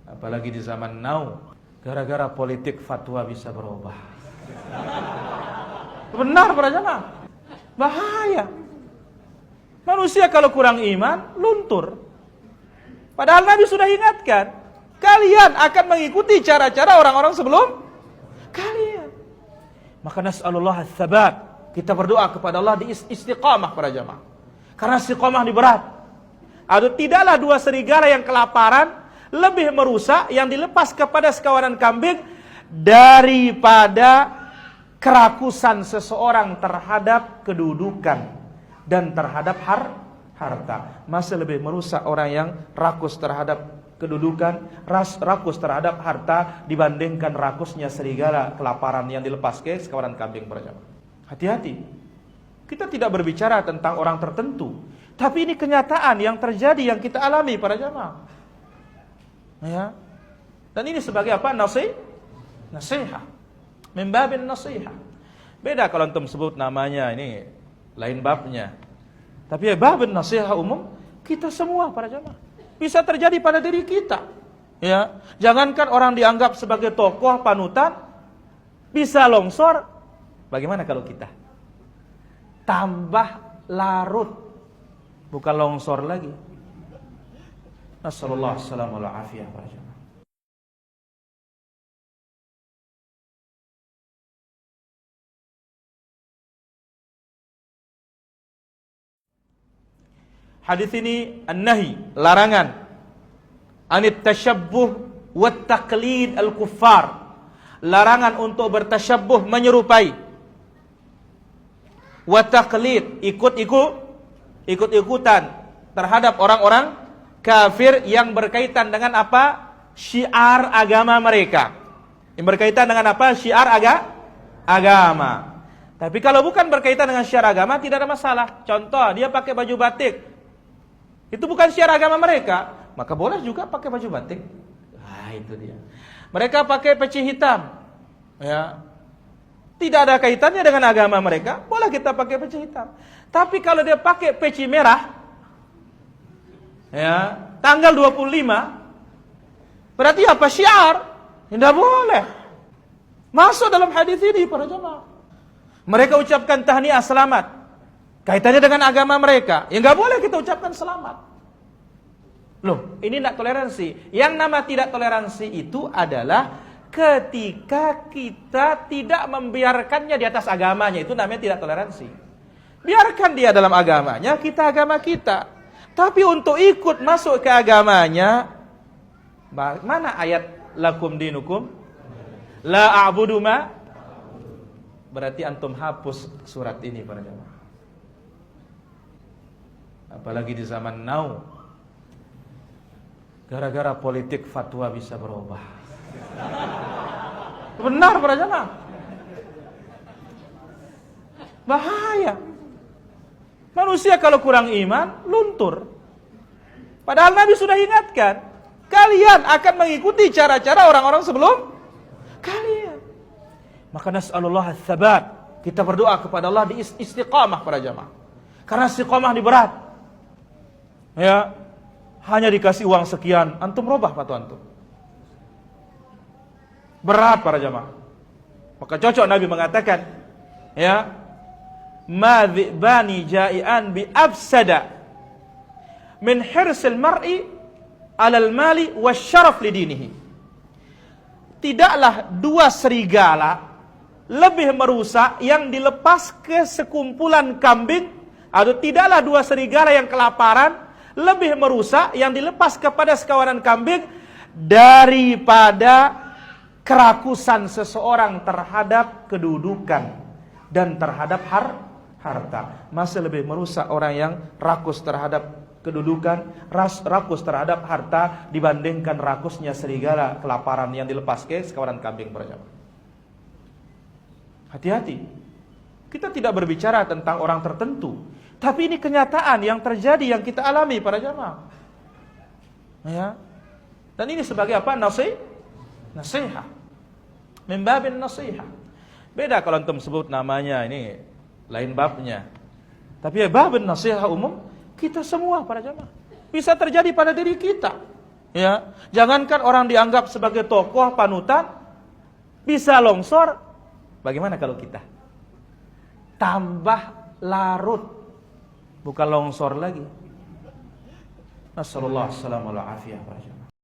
Apalagi di zaman now, gara-gara politik fatwa bisa berubah. Benar para jamaah. Bahaya. Manusia kalau kurang iman, luntur. Padahal Nabi sudah ingatkan, kalian akan mengikuti cara-cara orang-orang sebelum kalian. Maka nas'alullah ats-tsabat. Kita berdoa kepada Allah di istiqamah para jamaah. Karena istiqamah ini berat. Aduh, tidaklah dua serigala yang kelaparan lebih merusak yang dilepas kepada sekawanan kambing daripada kerakusan seseorang terhadap kedudukan dan terhadap harta. Masih lebih merusak orang yang rakus terhadap kedudukan, rakus terhadap harta dibandingkan rakusnya serigala kelaparan yang dilepas ke sekawanan kambing para jamaah. Hati-hati. Kita tidak berbicara tentang orang tertentu, tapi ini kenyataan yang terjadi, yang kita alami para jamaah. Ya. Dan ini sebagai apa? Nasihat. Membabin nasihat. Beda kalau antum sebut namanya, ini lain babnya. Tapi ya babin nasihat umum kita semua para jamaah. Bisa terjadi pada diri kita. Ya. Jangankan orang dianggap sebagai tokoh panutan bisa longsor, bagaimana kalau kita? Tambah larut, bukan longsor lagi. Nasallallahu alaihi wa afiyah para jamaah. Hadis ini an-nahi, larangan anit tashabbuh wat taqlid al-kuffar. Larangan untuk bertasyabbuh, menyerupai, wa taqlid, ikut-ikutan terhadap orang-orang kafir yang berkaitan dengan apa? Syiar agama mereka. Yang berkaitan dengan apa? Syiar agama. Tapi kalau bukan berkaitan dengan syiar agama tidak ada masalah. Contoh, dia pakai baju batik. Itu bukan syiar agama mereka, maka boleh juga pakai baju batik. Nah, itu dia. Mereka pakai peci hitam. Ya. Tidak ada kaitannya dengan agama mereka, boleh kita pakai peci hitam. Tapi kalau dia pakai peci merah, ya, tanggal 25, berarti apa? Syiar. Tidak boleh. Masuk dalam hadis ini para jamaah. Mereka ucapkan tahniah selamat, kaitannya dengan agama mereka. Ya nggak boleh kita ucapkan selamat. Loh, ini tidak toleransi. Yang nama tidak toleransi itu adalah ketika kita tidak membiarkannya di atas agamanya. Itu namanya tidak toleransi. Biarkan dia dalam agamanya, kita agama kita. Tapi untuk ikut masuk ke agamanya, mana ayat lakum dinukum la a'budu ma? Berarti antum hapus surat ini para jamaah. Apalagi di zaman now, gara-gara politik fatwa bisa berubah. Benar para jamaah. Bahaya. Manusia kalau kurang iman, luntur. Padahal Nabi sudah ingatkan, kalian akan mengikuti cara-cara orang-orang sebelum kalian. Maka nas'alullah ats-tsabat. Kita berdoa kepada Allah di istiqamah para jamaah. Karena istiqamah ini berat. Ya, hanya dikasih uang sekian, antum robah fatwa antum. Berat para jamaah. Maka cocok Nabi mengatakan, ya, ma dhi'bani ja'ian bi afsada min hirsil mar'i 'alal mali wasyaraf lidinihi. Tidaklah dua serigala lebih merusak yang dilepas ke sekumpulan kambing, atau tidaklah dua serigala yang kelaparan lebih merusak yang dilepas kepada sekawanan kambing daripada kerakusan seseorang terhadap kedudukan dan terhadap harta. Masih lebih merusak orang yang rakus terhadap kedudukan, rakus terhadap harta dibandingkan rakusnya serigala kelaparan yang dilepas ke sekawanan kambing para jamaah. Hati-hati. Kita tidak berbicara tentang orang tertentu, tapi ini kenyataan yang terjadi, yang kita alami para jamaah. Ya. Dan ini sebagai apa? Nasihat. Membabin nasihat. Beda kalau antum sebut namanya, ini lain babnya. Tapi ya babin nasihat umum kita semua para jamaah. Bisa terjadi pada diri kita. Ya, jangankan orang dianggap sebagai tokoh panutan bisa longsor, bagaimana kalau kita? Tambah larut, bukan longsor lagi. Nasallallahu alaihi wasallam.